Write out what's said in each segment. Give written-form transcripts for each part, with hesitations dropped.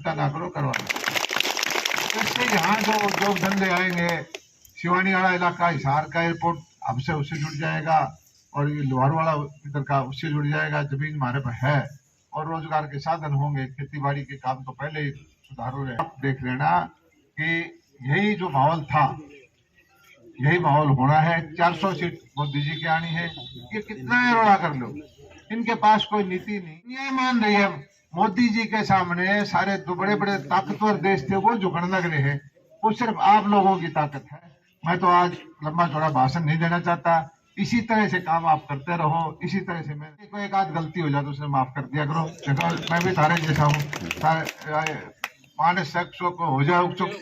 चिंता ना करो, करवा लो। इससे यहाँ जो उद्योग धंधे आएंगे, शिवानी वाला इलाका, हिसार का एयरपोर्ट हमसे उससे जुड़ जाएगा, और ये लोहार वाला इधर का उससे जुड़ जाएगा। जमीन हमारे पास है और रोजगार के साधन होंगे। खेती बाड़ी के काम तो पहले ही सुधार हो रहे। आप देख लेना कि यही जो माहौल था, यही माहौल होना है। 400 सीट मोदी जी की आनी है। ये कितना रोड़ा कर लो, इनके पास कोई नीति नहीं। ये मान रही है मोदी जी के सामने सारे जो बड़े बड़े ताकतवर देश थे वो झुकने लग रहे हैं। वो सिर्फ आप लोगों की ताकत है। मैं तो आज लंबा चौड़ा भाषण नहीं देना चाहता। इसी तरह से काम आप करते रहो। इसी तरह से मैं कोई एक आध गलती हो जाए तो उसने माफ कर दिया करो। देखो मैं भी तारे जैसा हूँ, मानस शख्सों को हो जाए उत्सुक।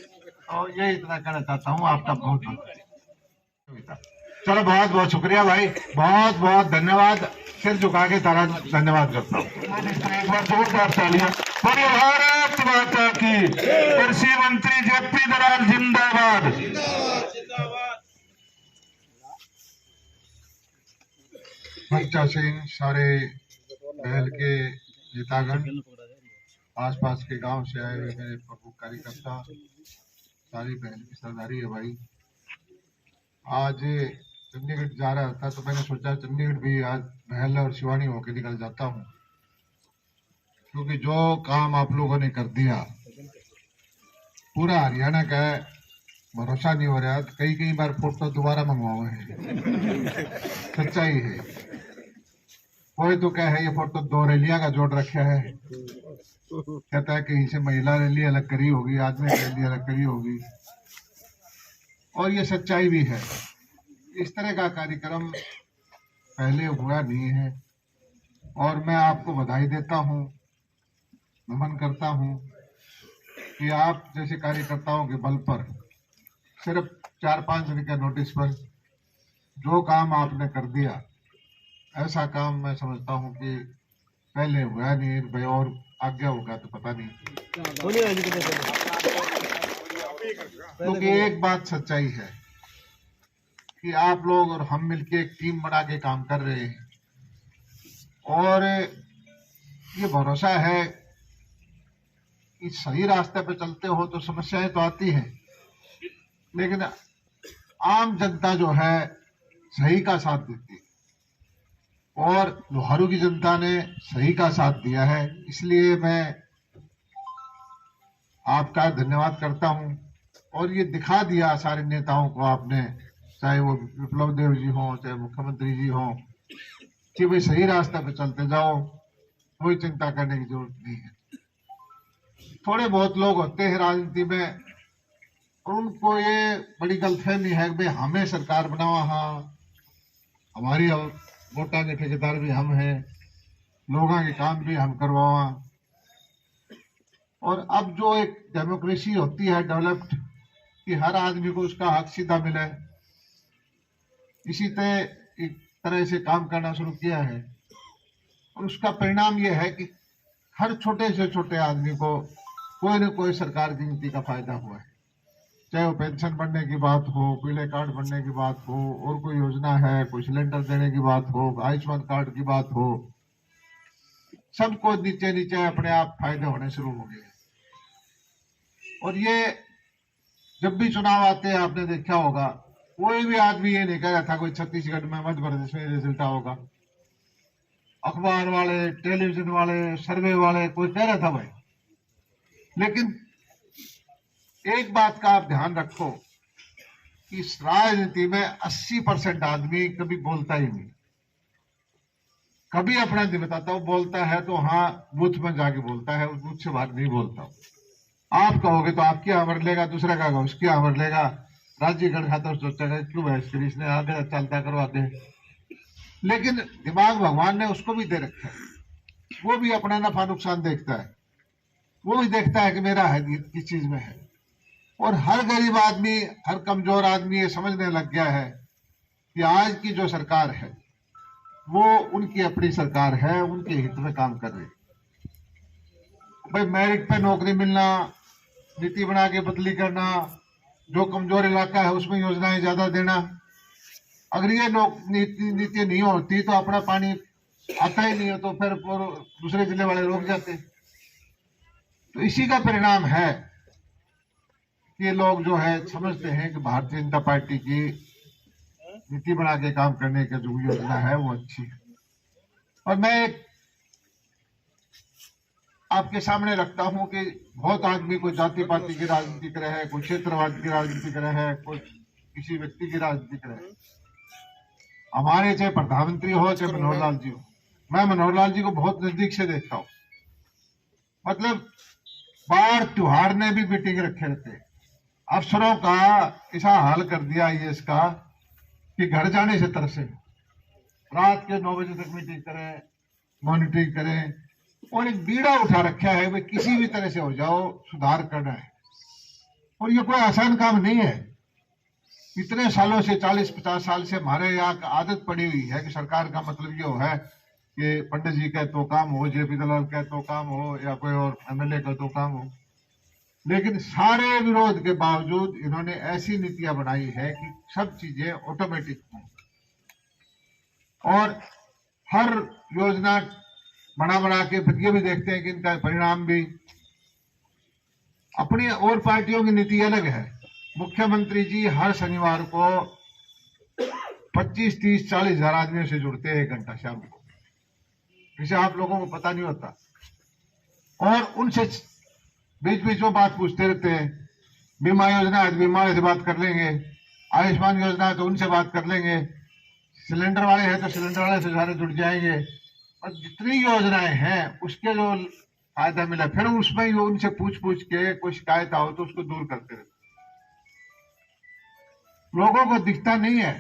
और ये इतना कहना चाहता हूँ। आपका बहुत बहुत चलो, बहुत बहुत शुक्रिया भाई, बहुत बहुत धन्यवाद। सिर झुका के तारा धन्यवाद करता हूँ। एक बार जोरदार तालियां। बोलिए भारत माता की। कृषि मंत्री जेपी दलाल जिंदाबाद। बच्चा सिंह, सारे बहल के नेतागण, आसपास के गांव से आए हुए मेरे प्रमुख कार्यकर्ता, सारी बहल की सरदारी है भाई। आज चंडीगढ़ जा रहा था तो मैंने सोचा चंडीगढ़ भी आज महल और शिवानी होके निकल जाता हूँ, क्योंकि जो काम आप लोगों ने कर दिया पूरा हरियाणा का है, भरोसा नहीं हो रहा। कई बार फोटो दोबारा मंगवाओ है। सच्चाई है। कोई तो क्या है, ये फोटो 2 रैलियां का जोड़ रखा है। कहता है कहीं से महिला रैली अलग करी होगी, आदमी रैली अलग करी होगी, और ये सच्चाई भी है। इस तरह का कार्यक्रम पहले हुआ नहीं है, और मैं आपको बधाई देता हूँ, नमन करता हूँ कि आप जैसे कार्यकर्ताओं के बल पर सिर्फ 4-5 दिन के नोटिस पर जो काम आपने कर दिया, ऐसा काम मैं समझता हूँ कि पहले हुआ नहीं भाई, और आगे होगा तो पता नहीं। क्योंकि एक बात सच्चाई है कि आप लोग और हम मिलके एक टीम बना के काम कर रहे हैं, और ये भरोसा है कि सही रास्ते पे चलते हो तो समस्याएं तो आती हैं, लेकिन आम जनता जो है सही का साथ देती है, और लोहारू की जनता ने सही का साथ दिया है। इसलिए मैं आपका धन्यवाद करता हूं। और ये दिखा दिया सारे नेताओं को आपने, चाहे वो विप्लव देव जी हो, चाहे मुख्यमंत्री जी हो, कि भाई सही रास्ते पे चलते जाओ, कोई चिंता करने की जरूरत नहीं है। थोड़े बहुत लोग होते हैं राजनीति में, और उनको ये बड़ी गलतफहमी है कि भाई हमें सरकार बनावा, हाँ हमारी वोटा के ठेकेदार भी हम हैं, लोगों के काम भी हम करवावा। और अब जो एक डेमोक्रेसी होती है डेवलप्ड, कि हर आदमी को उसका हक सीधा मिले, इसी तरह से काम करना शुरू किया है। और उसका परिणाम यह है कि हर छोटे से छोटे आदमी को कोई न कोई सरकार की नीति का फायदा हुआ है। चाहे वो पेंशन बढ़ने की बात हो, पीले कार्ड बनने की बात हो, और कोई योजना है, कोई सिलेंडर देने की बात हो, आयुष्मान कार्ड की बात हो, सबको नीचे नीचे अपने आप फायदे होने शुरू हो गए। और ये जब भी चुनाव आते हैं आपने देखा होगा, कोई भी आदमी ये नहीं कह रहा था कोई छत्तीसगढ़ में, मध्य प्रदेश में रिजल्ट होगा। अखबार वाले, टेलीविजन वाले, सर्वे वाले, कोई कह रहा था भाई। लेकिन एक बात का आप ध्यान रखो कि इस राजनीति में 80% आदमी कभी बोलता ही नहीं, कभी अपना नहीं बताता। वो बोलता है तो हाँ बूथ में जाके बोलता है, उस बूथ से बाहर नहीं बोलता। आप कहोगे तो आपकी आवर लेगा, दूसरा कहोगे उसकी आवर लेगा, राज्य गण खाता सोचेगा क्यों बहस करी इसने, आगे चलता करो आगे। लेकिन दिमाग भगवान ने उसको भी दे रखा है, वो भी अपना नफा नुकसान देखता है, वो भी देखता है कि मेरा है किस चीज में है। और हर गरीब आदमी, हर कमजोर आदमी ये समझने लग गया है कि आज की जो सरकार है वो उनकी अपनी सरकार है, उनके हित में काम कर रही है। भाई मेरिट पे नौकरी मिलना, नीति बना के बदली करना, जो कमजोर इलाका है उसमें योजनाएं ज्यादा देना, अगर ये नीति नहीं होती तो अपना पानी आता ही नहीं है, तो फिर दूसरे जिले वाले रोक जाते। तो इसी का परिणाम है कि लोग जो है समझते हैं कि भारतीय जनता पार्टी की नीति बना के काम करने की जो योजना है वो अच्छी है। और मैं एक आपके सामने रखता हूं कि बहुत आदमी कोई जाति पाति की राजनीति करे है, कोई क्षेत्रवाद की राजनीति करे है, कोई किसी व्यक्ति की राजनीति करे है। हमारे चाहे प्रधानमंत्री हो चाहे मनोहर लाल जी हो, मैं मनोहर लाल जी को बहुत नजदीक से देखता हूं। मतलब बार त्योहार ने भी मीटिंग रखे रहते, अफसरों का ऐसा हाल कर दिया ये इसका कि घर जाने से तरसे, रात के 9 बजे तक मीटिंग करें, मॉनिटरिंग करें, और एक बीड़ा उठा रखा है भाई किसी भी तरह से हो जाओ, सुधार करना है। और ये कोई आसान काम नहीं है। इतने सालों से 40-50 साल से हमारे यहाँ आदत पड़ी हुई है कि सरकार का मतलब ये है कि पंडित जी का तो काम हो, जेपी दलाल का तो काम हो, या कोई और एमएलए का तो काम हो। लेकिन सारे विरोध के बावजूद इन्होंने ऐसी नीतियां बनाई है कि सब चीजें ऑटोमेटिक हों, और हर योजना बना के फिर ये भी देखते हैं कि इनका परिणाम भी। अपनी और पार्टियों की नीति अलग है। मुख्यमंत्री जी हर शनिवार को 25, 30, 40 हजार आदमियों से जुड़ते हैं 1 घंटा शाम को, जिसे आप लोगों को पता नहीं होता, और उनसे बीच बीच में बात पूछते रहते हैं। बीमा योजना है तो बीमा वाले से बात कर लेंगे, आयुष्मान योजना है तो उनसे बात कर लेंगे, सिलेंडर वाले हैं तो सिलेंडर वाले से सारे जुड़ जाएंगे, और जितनी योजनाएं हैं उसके जो फायदा मिला फिर उसमें उनसे पूछ के कोई शिकायत आओ तो उसको दूर करते रहते। लोगों को दिखता नहीं है,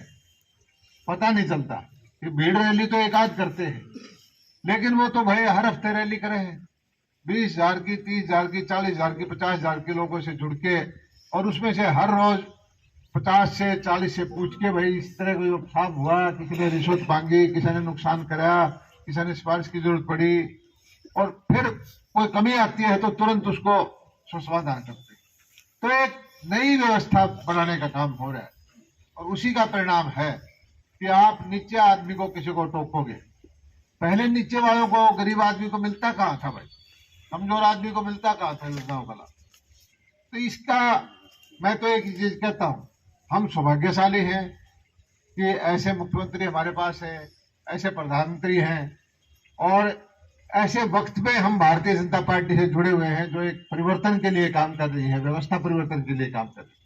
पता नहीं चलता कि भीड़ रैली तो एक आध करते हैं, लेकिन वो तो भाई हर हफ्ते रैली करे हैं, 20,000 की, 30,000 की, 40,000 की, 50,000 के लोगों से जुड़ के, और उसमें से हर रोज 50 से 40 से पूछ के भाई इस तरह कोई नुकसान हुआ, किसी ने रिश्वत मांगी, किसी ने नुकसान कराया, किसी ने सिफारिश की जरूरत पड़ी, और फिर कोई कमी आती है तो तुरंत उसको समाधान करते। तो एक नई व्यवस्था बनाने का काम हो रहा है, और उसी का परिणाम है कि आप नीचे आदमी को किसी को टोकोगे। पहले नीचे वालों को, गरीब आदमी को मिलता कहाँ था भाई, कमजोर आदमी को मिलता कहाँ था योजनाओं का लाभ। तो इसका मैं तो एक चीज कहता हूं, हम सौभाग्यशाली हैं कि ऐसे मुख्यमंत्री हमारे पास है, ऐसे प्रधानमंत्री हैं, और ऐसे वक्त में हम भारतीय जनता पार्टी से जुड़े हुए हैं जो एक परिवर्तन के लिए काम कर रही है, व्यवस्था परिवर्तन के लिए काम कर रही है।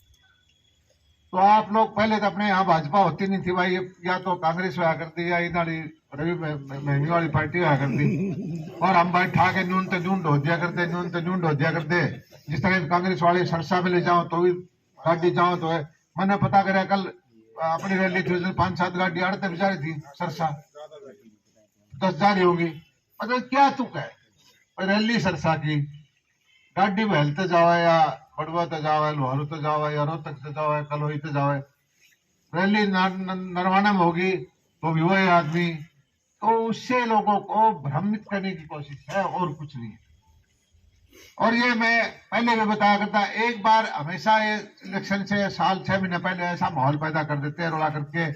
तो आप लोग पहले तो अपने यहाँ भाजपा होती नहीं थी भाई, या तो कांग्रेस हुआ करती या इनाड़ी रवि महंगी वाली पार्टी हुआ करती, और हम भाई ठा के न्यून तो न्यून ढो दिया करते, न्यून तो न्यून ढो दिया करते। जिस तरह कांग्रेस वाले सरसा में ले जाओ तो भी गाड़ी जाओ तो है। मैंने पता करा कल अपनी रैली थी, 5-7 गाड़ी आड़ते बेचारी थी सरसा, 10 जा रही होगी। मतलब क्या तुक है रैली सरसा की, गाड़ी में हेलते जाओ या बड़वा तो जाओ, लोहारू तो जाओ, या रोहतक से जाओ, कलोही तो जाओ, रैली नरवाना में होगी तो भी वही आदमी। तो उससे लोगों को भ्रमित करने की कोशिश है और कुछ नहीं। और ये मैं पहले भी बताया करता, एक बार हमेशा ये इलेक्शन से साल 6 महीने पहले ऐसा माहौल पैदा कर देते हैं रोला करके,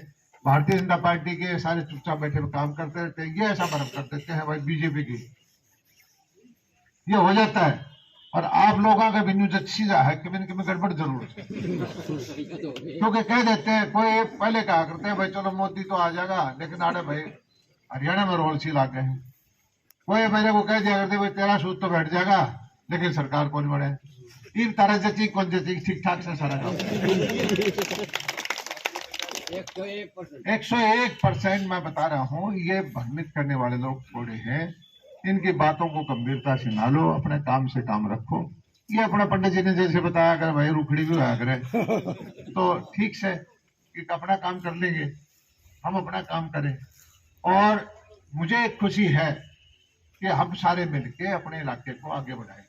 भारतीय जनता पार्टी के सारे चुपचाप बैठे हुए काम करते रहते हैं, ये ऐसा बर्फ कर देते हैं भाई बीजेपी की, ये हो जाता है। और आप लोगों का भी न्यूज अच्छी है कि में गड़बड़ जरूर है, क्योंकि कह देते हैं, कोई पहले कहा करते हैं भाई चलो मोदी तो आ जाएगा, लेकिन आड़े भाई हरियाणा में रोल सी लागे हैं। कोई मेरे को कह दिया करते भाई तेरा सूद तो बैठ जाएगा, लेकिन सरकार कौन बढ़े, इन तरह जची कौन जची, ठीक ठाक से सारा काम। 101% मैं बता रहा हूँ, ये भ्रमित करने वाले लोग थोड़े हैं। इनकी बातों को गंभीरता से ना लो, अपने काम से काम रखो। ये अपना पंडित जी ने जैसे बताया कर भाई रुखड़ी भी हुआ करे तो ठीक से अपना काम कर लेंगे, हम अपना काम करें। और मुझे खुशी है कि हम सारे मिलके अपने इलाके को आगे बढ़ाएं।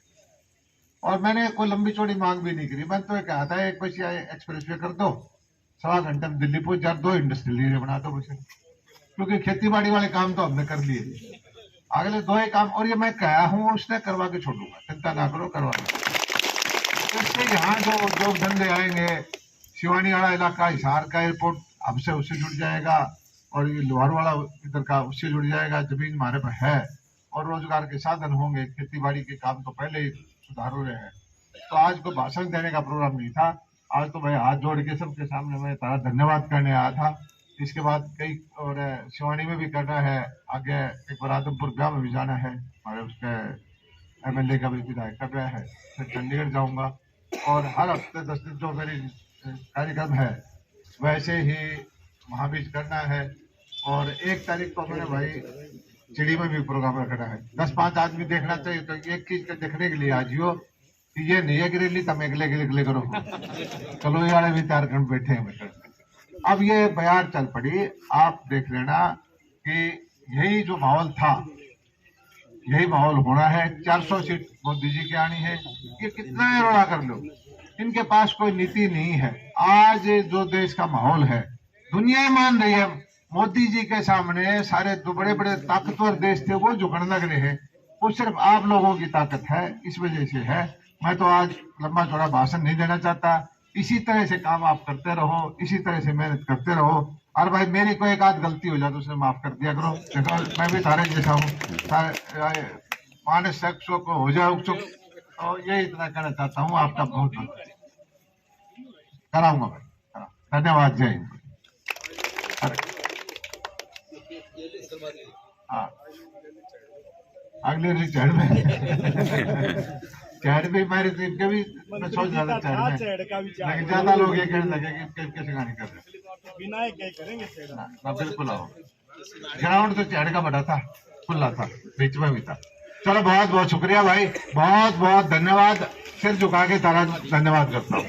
और मैंने कोई लंबी चौड़ी मांग भी नहीं करी, मैंने तो कहा था एक कोई एक्सप्रेस वे कर दो, 1.25 घंटे में दिल्ली पहुंच जा, 2 इंडस्ट्रियल एरिया बना दो मुझे, क्योंकि खेती बाड़ी वाले काम तो हमने कर लिए, अगले 2 ही काम और ये मैं कहा हूँ उसने करवा के छोड़ूंगा, चिंता ना करो, करवा तो इससे यहाँ जो उद्योग धंधे आएंगे, शिवानी वाला इलाका, हिसार का एयरपोर्ट हमसे उससे जुड़ जाएगा, और ये लोहार वाला इधर का उससे जुड़ जाएगा, जमीन हमारे पास है और रोजगार के साधन होंगे। खेती बाड़ी के काम तो पहले ही सुधारू रहे हैं। तो आज को भाषण देने का प्रोग्राम नहीं था, आज तो भाई हाथ जोड़ के सबके सामने मैं तारा धन्यवाद करने आया था। इसके बाद कई और शिवानी में भी करना है, आगे एक बार आदमपुर ब्याह में भी जाना है, और उसके MLA का भी विधायक कर रहा है, फिर चंडीगढ़ जाऊंगा, और हर हफ्ते 10 दिन जो मेरी कार्यक्रम है वैसे ही वहाँ भी करना है। और 1 तारीख को मैंने भाई चिड़ी में भी प्रोग्राम रखना है। 10-5 आदमी देखना चाहिए, तो एक चीज के देखने के लिए आजियो कि ये नहीं है कि रैली तुम अगले करो। चलो ये वाले भी 4 घंटे बैठे हैं। अब ये बयार चल पड़ी, आप देख लेना कि यही जो माहौल था यही माहौल होना है। 400 सीट मोदी जी की आनी है, ये कितना रोड़ा कर लो, इनके पास कोई नीति नहीं है। आज जो देश का माहौल है, दुनिया मान रही है, मोदी जी के सामने सारे जो बड़े बड़े ताकतवर देश थे वो झुकने लग रहे हैं, वो सिर्फ आप लोगों की ताकत है, इस वजह से है। मैं तो आज लंबा चौड़ा भाषण नहीं देना चाहता, इसी तरह से काम आप करते रहो, इसी तरह से मेहनत करते रहो। और भाई मेरी कोई एक आध गलती हो जाए तो उसे माफ कर दिया करो, देखो मैं भी तारे जैसा हूँ, मानस शख्सों को हो जाए उत्सुक, तो ये इतना कहना चाहता हूँ। आपका बहुत बहुत कराऊंगा भाई, धन्यवाद, जय हिंद। हाँ, अगले चढ़ में चैट भी मेरे टीम के भी मैं सोच रहा था चैट में, लेकिन ज्यादा लोग ये कहने लगे कि कैसे गाने कर रहे बिना क्या करेंगे चैट। ना बिल्कुल आओ, ग्राउंड तो चैट का बड़ा था, खुला था, बीच में भी था। चलो बहुत बहुत शुक्रिया भाई, बहुत बहुत धन्यवाद, सिर झुका के तारा धन्यवाद करता हूँ।